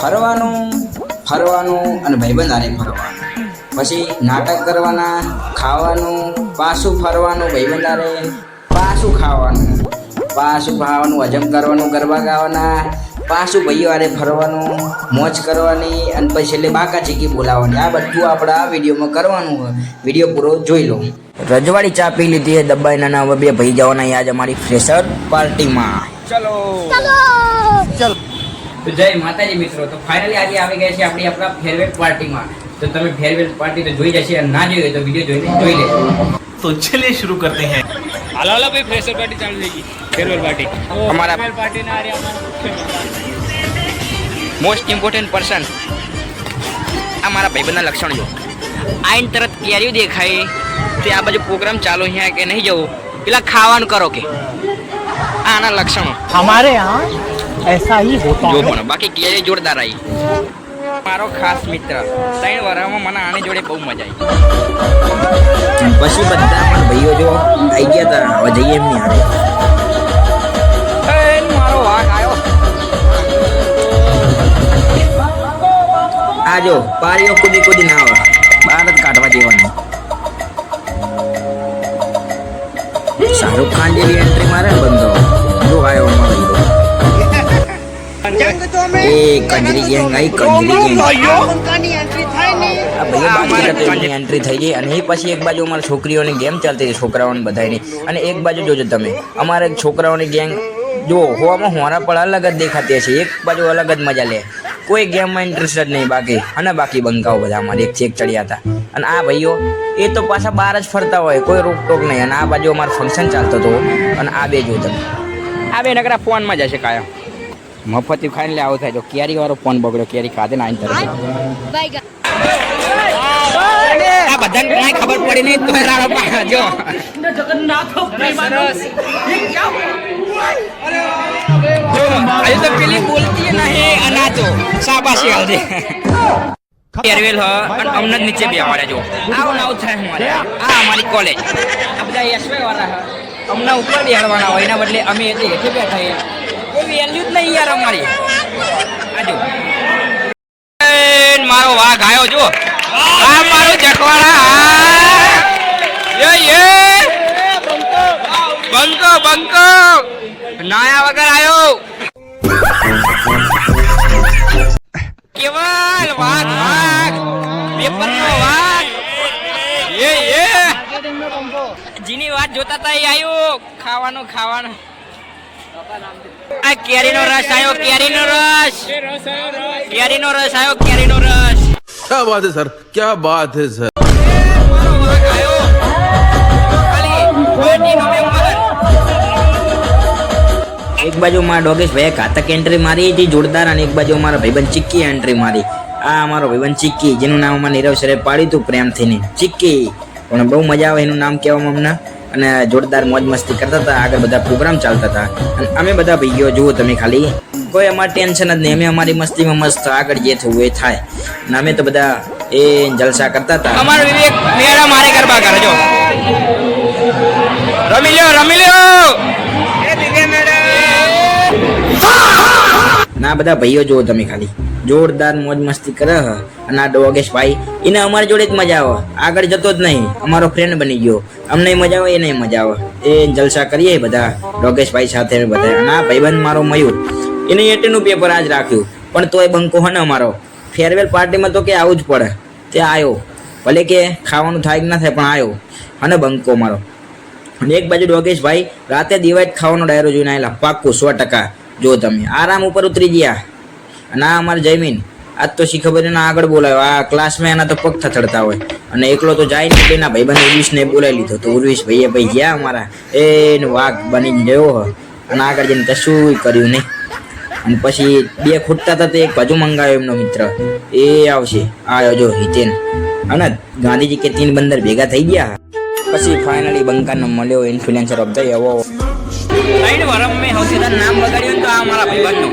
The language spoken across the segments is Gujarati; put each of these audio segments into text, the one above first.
ફરવાનું ફરવાનું અને ભાઈબંધ આરે ફરવાનું, પછી નાટક કરવાના, ખાવાનું, પાછું ફરવાનું ભાઈબંધ આરે, પાછું ખાવાનું, હજમ કરવાનું, ગરબા ગાવાના, પાછું ભાઈઓ આરે ફરવાનું, મોજ કરવાની અને પછી એટલે બાકા ચીકી બોલાવવાની. આ બધું આપણે આ વિડીયોમાં કરવાનું હોય. વિડીયો પૂરો જોઈ લો. રજવાડી ચા પી લીધી દબાઈ ના હવે બે ભાઈ જવાના આજ અમારી ફ્રેશર પાર્ટીમાં. ચલો ચલો. તો જય માતાજી મિત્રો. તો ફાઇનલી આજે આવી ગયા છે આપણા ફેરવેલ પાર્ટીમાં. તો તમે ફેરવેલ પાર્ટી તો જોઈ જશે અને ના જોઈ તો વિડીયો જોઈને જોઈ લેજો. तो चलिए शुरू करते हैं. હાલો હાલો ભાઈ, ફ્રેશર પાર્ટી ચાલુ થઈ ગઈ. ફેરવેલ પાર્ટી અમારા ફેરવેલ પાર્ટી ના આરે અમારા મોસ્ટ ઇમ્પોર્ટન્ટ પર્સન અમારા ભાઈબંધના લક્ષણ જો આઈન તરત કેરીઓ દેખાય તે આ બાજુ પ્રોગ્રામ ચાલુ અહીંયા કે નહીં જવું પેલા ખાવાનું કરો કે આના લક્ષણો हमारे यहाँ ऐसा ही होता જો है. પણ બાકી કેરી જોરદાર આવી. મારો ખાસ મિત્ર 3 વર્ષમાં મને આની જોડે બહુ મજા આવી. પછી બધા પણ ભાઈઓ જો આવી ગયા હતા. હવે જઈએ એમની હારે. મારો વાઘ આવ્યો. આ જો પારીઓ કુદી કુદી ના આવે, બહાર જ કાઢવા જેવાનું. શાહરુખ ખાન જેવી એન્ટ્રી મારે ને બંધો જો આવ્યો અમારો હીરો. એ કંજરી ગેંગ આવી, કંજરી ગેંગ. આ ભાઈઓ બાકી હતા એમની એન્ટ્રી થઈ ગઈ અને એ પછી એક બાજુ અમારા છોકરીઓની ગેમ ચાલતી હતી, છોકરાઓની બધાની. અને એક બાજુ જોજો તમે અમારે છોકરાઓની ગેંગ જો હોવામાં હોરા પણ અલગ જ દેખાતી હશે. એક બાજુ અલગ જ મજા લે, કોઈ ગેમમાં ઇન્ટરેસ્ટ જ નહીં બાકી. અને બાકી બંકાઓ બધા અમારે એક ચેક ચડ્યા હતા. અને આ ભાઈઓ એ તો પાછા બહાર જ ફરતા હોય, કોઈ રોકટોક નહીં. અને આ બાજુ અમારો ફંક્શન ચાલતો હતો. અને આ બે જો તમે આ બે નકરા ફોનમાં જશે કાયમ. મફતી ખાઈને લે આવું થાય તો કેરી વાળો ફોન બગડ્યો, કેરી ખાધે ને આઈને તરત આ બધાને કાંઈ ખબર પડી નહીં તો રાડો પાડો જો. તો પેલી બોલતી નહીં અનાજો શાબાશી આવજે. ફેરવેલ હ અને અમને જ નીચે બેવાડ્યા જો. આવું આવું થાય અમારે. આ અમારી કોલેજ. આ બધા એસવાય વાળા હ અમને ઉપર બેહાડવાના હોય એના બદલે અમે એટલે હેઠે બેઠા એ કોઈ વેલ્યુ જ નહીં યાર અમારી. આજો મારો વાઘ આવ્યો જો. આ મારો જખવાડા બંકો બંકો નાયા વગર આવ્યો. કેવલ વાઘ વાઘ પેપરનો વાઘ જેની વાત જોતા હતા એ આવ્યો. ખાવાનું ખાવાનું. આ કેરીનો રસ આવ્યો, કેરીનો રસ, કેરીનો રસ આવ્યો, કેરીનો રસ. क्या बात है सर, क्या बात है सर. એક બાજુ મારા ડોગેશ ભાઈ ઘાતક એન્ટ્રી મારી હતી જોરદાર અને એક બાજુ અમારા ભાઈબંધ ચિક્કી એન્ટ્રી મારી. આ અમારો ભાઈબંધ ચિક્કી જેનું નામ અમારે નીરવ સરે પાડ્યું હતું પ્રેમથી ને ચિક્કી. પણ બહુ મજા આવે એનું નામ કહેવામાં અમને. અને જોરદાર મોજ મસ્તી કરતા હતા. આગળ બધા પ્રોગ્રામ ચાલતા હતા અને અમે બધા ભાઈઓ જુઓ તમે ખાલી કોઈ અમારે ટેન્શન જ નહીં. અમે અમારી મસ્તીમાં મસ્ત આગળ જે થવું એ થાય. અને અમે તો બધા એ જલસા કરતા હતા. અમારો વિવેક મેળા મારે ગરબા કરે જો. રમી લ્યો ના બધા ભાઈઓ જુઓ તમે ખાલી જોરદાર મોજ મસ્તી કરે. અને આ ડોગેશ ભાઈ એને અમારી જોડે જ મજા આવે, આગળ જતો જ નહીં. અમારો ફ્રેન્ડ બની ગયો. અમને મજા આવે એને મજા આવે. એ જલસા કરીએ બધા ડોગેશ ભાઈ સાથે બધા. અને આ ભાઈબંધ મારો મયુર એને એટીનું પેપર આજ રાખ્યું પણ તોય બંકો હે ને અમારો ફેરવેલ પાર્ટીમાં તો કે આવું જ પડે. તે આવ્યો ભલે કે ખાવાનું થાય કે ના થાય પણ આવ્યો. અને બંકો મારો. અને એક બાજુ ડોગેશ ભાઈ રાતે દિવાળી ખાવાનો ડાયરો જોઈને આવેલા પાક્કું 100%. જો તમે આરામ ઉપર ઉતરી ગયા. અને આ અમારે જયમીન આજ તો શી ખબર એના આગળ બોલાયો. આ ક્લાસમાં એના તો પગ થથડતા હોય અને એકલો તો જાય ને એના ભાઈબંધ ઉર્વિશને બોલાવી લીધો. તો ઉર્વિશ ભાઈએ ભાઈ ગયા અમારા એ વાઘ બનીને ગયો અને આગળ જઈને કશું કર્યું નહીં. અને પછી બે ખૂટતા હતા તો એક બાજુ મંગાવ્યો એમનો મિત્ર એ આવશે. આવ્યો જો હિતેન. અને ગાંધીજી કે 3 બંદર ભેગા થઈ ગયા. પછી ફાઇનલી બંકાનો મળ્યો ઇન્ફ્લુએન્સર ઓફ ધ એવો. 3 વર્ષ મેં સૌથી નામ બગાડ્યું તો આ મારા ભાઈબંધનું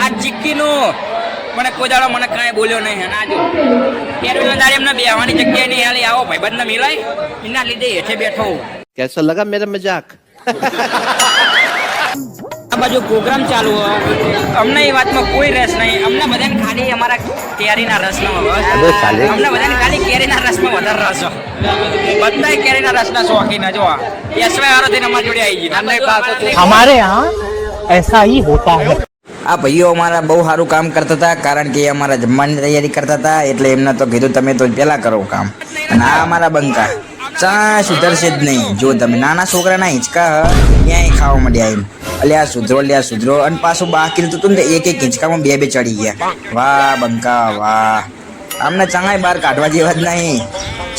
આ ચિક્કીનું. મને કોઈ દાડો મને કાંઈ બોલ્યો નહીં. અને આજો ત્યારે એમને બેવાની જગ્યાએ નહીં હાલી આવો ભાઈબંધને મિલાય એના લીધે હેઠે બેઠો. कैसा लगा मेरा मजाक. બાજુ પ્રોગ્રામ ચાલુ હોય અમને એ વાતમાં કોઈ રસ નહીં. અમને બધાને ખાલી અમારા કેરીના રસનો અમને બધાને ખાલી કેરીના રસમાં વધારે રસ હોય. બધા કેરીના રસના શોખીન જો યશભાઈ વાળો થઈને અમારી જોડે આવી ગયો. हमारे यहाँ ऐसा ही होता है. આ ભાઈઓ અમારા બહુ સારું કામ કરતા હતા, કારણ કે એ અમારા જમવાની તૈયારી કરતા હતા. એટલે એમને તો કીધું તમે તો પેલા કરો કામ. અને આ અમારા બંકા ચા સુધરશે જ નહીં. જો તમે નાના છોકરાના હિંચકા ક્યાંય ખાવા માંડ્યા એમ. અલ્યા સુધરો. અને પાછું બાકી હતું ને એક હિંચકામાં બે ચડી ગયા. વાહ બંકા વાહ, આમને ચાંગાય બહાર કાઢવા જેવા જ નહીં.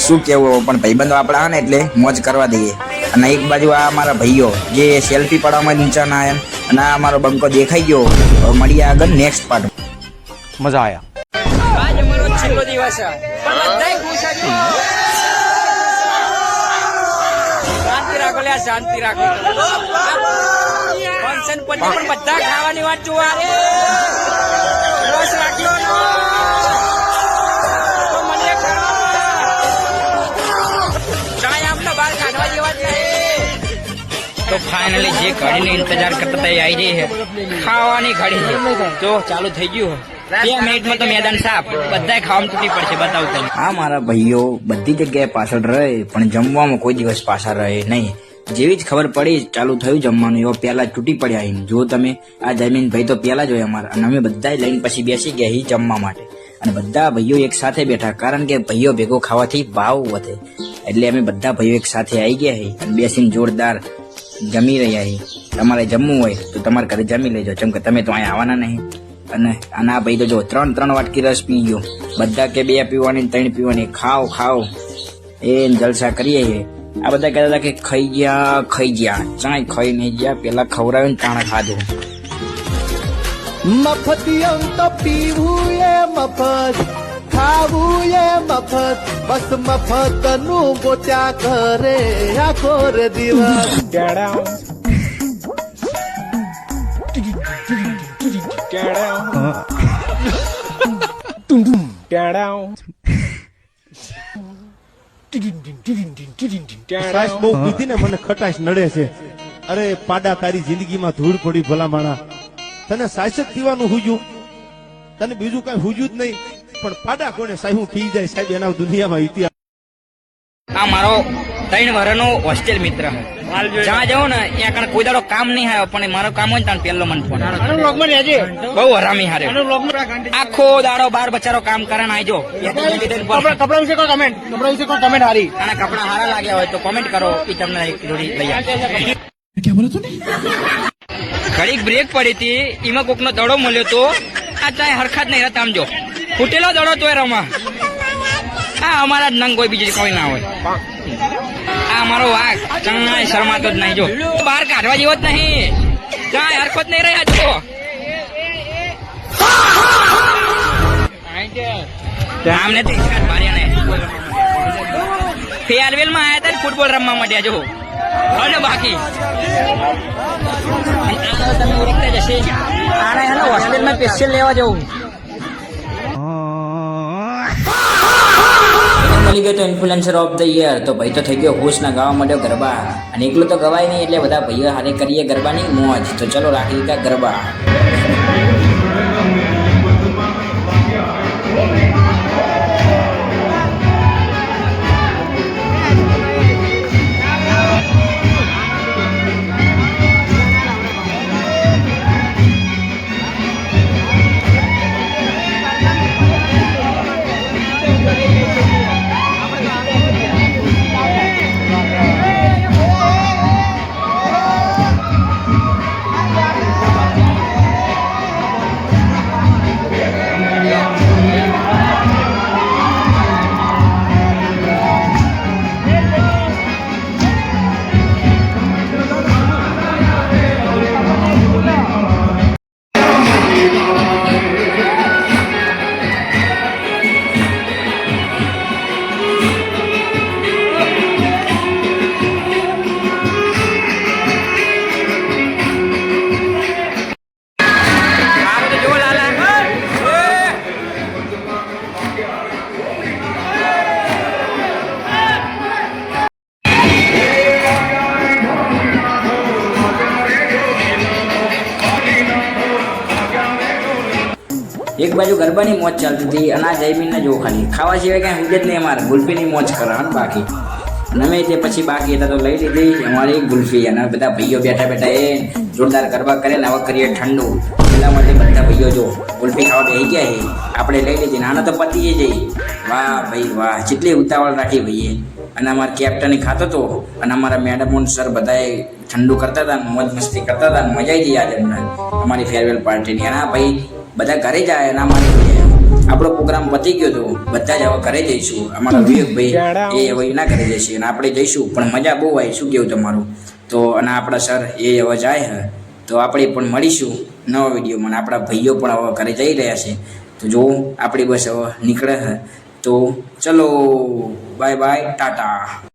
શું કેવું, પણ ભાઈબંધો આપણા ને એટલે મોજ કરવા દઈએ. અને એક બાજુ આ અમારા ભાઈઓ જે સેલ્ફી પાડવામાં ઊંચા ના આવ્યા. અને આ અમારો બંકો દેખાઈ ગયો. હવે મળીએ આગળ નેક્સ્ટ પાર્ટ. मजा आया. આજ અમારો છેલ્લો દિવસ છે. બધાય ખુશ છો. શાંતિ રાખો. ફંક્શન પછી પણ બધા ખાવાની વાત જોવા રસ રાખ્યો તો મને ચાય આમને બહાર કાઢવા જેવા જ નહીં. તો ફાઇનલી જે ઘડીનો ઇંતજાર કરતા હતા એ આવી રહી છે. ખાવાની ઘડી છે તો ચાલુ થઈ ગયું. 2 મિનિટમાં તો મેદાન સાફ. બધાય ખાવામાં તૂટી પડશે. બતાવું તમે. હા મારા ભાઈઓ બધી જગ્યાએ પાછળ રહે પણ જમવામાં કોઈ દિવસ પાછળ રહે નહીં. જેવી જ ખબર પડી ચાલુ થયું જમવાનું એવો પહેલા તૂટી પડ્યા. એમ જો તમે આ જમીન ભાઈ તો પહેલા જ હોય અમારા. અને અમે બધા લઈને પછી બેસી ગયા એ જમવા માટે. અને બધા ભાઈઓ એક સાથે બેઠા, કારણ કે ભાઈઓ ભેગો ખાવાથી ભાવ વધે. એટલે અમે બધા ભાઈઓ એક સાથે આવી ગયા છે અને બેસીને જોરદાર જમી રહ્યા છે. તમારે જમવું હોય તો તમારે ઘરે જમી લેજો, કેમ કે તમે તો અહીંયા આવવાના નહીં. અને આના ભાઈ તો જો 3 વાટકી રસ પી ગયો. બધા કે 2 પીવાની 3 પીવાની. ખાઓ એ જલસા કરીએ છીએ. આ બધા કહેતા હતા કે ખાઈ ગયા ચાય ખાઈ નહીં ગયા. પેલા ખવડાવીને તાણે ખાધું. મફતિયમ તો પીવું એ મફત, ખાવું એ મફત, બસ મફત નું ગોત્યા કરે આખો રે દિવસ. સાસ બહુ પીધી ને મને ખટાશ નડે છે. અરે પાડા તારી જિંદગીમાં ધૂળ પડી ભલા માણા. તને સાસ જ પીવાનું હુજ્યું, તને બીજું કઈ હુજ્યું જ નહીં. પણ પાડા કોને સાહેબ પી જાય સાહેબ, એના દુનિયામાં ઇતિહાસ. આ મારો 3 વર્ષનો હોસ્ટેલ મિત્ર જ્યાં જાઉં ને ત્યાં કણ કોઈ દાડો કામ નહીં આવ્યો, પણ મારો કામ હોય ને ત્યાં પેલો મને ફોન. બહુ હરામી હારે આખો દાડો બાર બચારો કામ કરે ને આજો. कपड़ा विषय को कमेंट हारी. આના કપડા હારા લાગ્યા હોય તો કોમેન્ટ કરો, એ તમને એક જોડી લઈ આવે. ઘડીક બ્રેક પડી હતી, એમાં કોકનો દડો મળ્યો તો આ ચાય હરખા જ નહીં રહેતા. આમ જો ફૂટેલો દડો તો રમા. આ અમારા જ નંગ કોઈ બીજું કોઈ ના હોય. આ અમારો વાઘ ચાય શરમાતો જ નહીં. જો બહાર કાઢવા જેવો જ નહીં. ચાય હરખો જ નહીં રહ્યા. જો આમને તો ઇસ્કાત માર્યા ને ફેરવેલ માં આયા હતા ફૂટબોલ રમવા માંડ્યા. જો અને બાકી તમે ઓળખતા જશે. આને હેલો હોસ્ટેલમાં સ્પેશિયલ લેવા જવું. મળી ગયો તો ઇન્ફ્લુએન્સર ઓફ ધ યર. તો ભાઈ તો થઈ ગયો ખુશ ના ગાવા માંડ્યો ગરબા. અને એકલું તો ગવાય નહીં, એટલે બધા ભાઈઓ હારે કરીએ ગરબાની મોજ. તો ચલો રાખી દીધા ગરબા. એક બાજુ ગરબાની મોજ ચાલતી હતી અને આ જયમીનને જો ખાલી ખાવા સિવાય કાંઈ હુજ જ નહીં અમારે ગુલ્ફીની મોજ કરે હન બાકી નમે તે પછી બાકી હતા તો લઈ લીધી અમારી ગુલ્ફી અને બધા ભાઈઓ બેઠા બેઠા એ જોરદાર ગરબા કરે ને હવે કરીએ ઠંડુ એટલા માટે બધા ભાઈઓ જો ગુલ્ફી ખાવા બેસી ગયા છે આપણે લઈ લીધી નાનો તો પતી જઈ વાહ ભાઈ વાહ જેટલી ઉતાવળ રાખી ભાઈએ અને અમારા કેપ્ટન ખાતો હતો અને અમારા મેડમ સર બધાએ ઠંડુ કરતા હતા મોજ મસ્તી કરતા હતા મજા આવી ગઈ આજે અમને અમારી ફેરવેલ પાર્ટીની અને ભાઈ બધા ઘરે જાય અને અમારી આપણો પ્રોગ્રામ પતી ગયો હતો બધા જ હવે ઘરે જઈશું અમારા વિવેકભાઈ એ હવે એના ઘરે જશે અને આપણે જઈશું પણ મજા બહુ આવી શું કેવું તમારું તો અને આપણા સર એ હવે જાય હે તો આપણે પણ મળીશું નવા વિડીયોમાં આપણા ભાઈઓ પણ હવે ઘરે જઈ રહ્યા છે તો જો આપણી બસ હવે નીકળે હે તો ચલો બાય બાય ટાટા.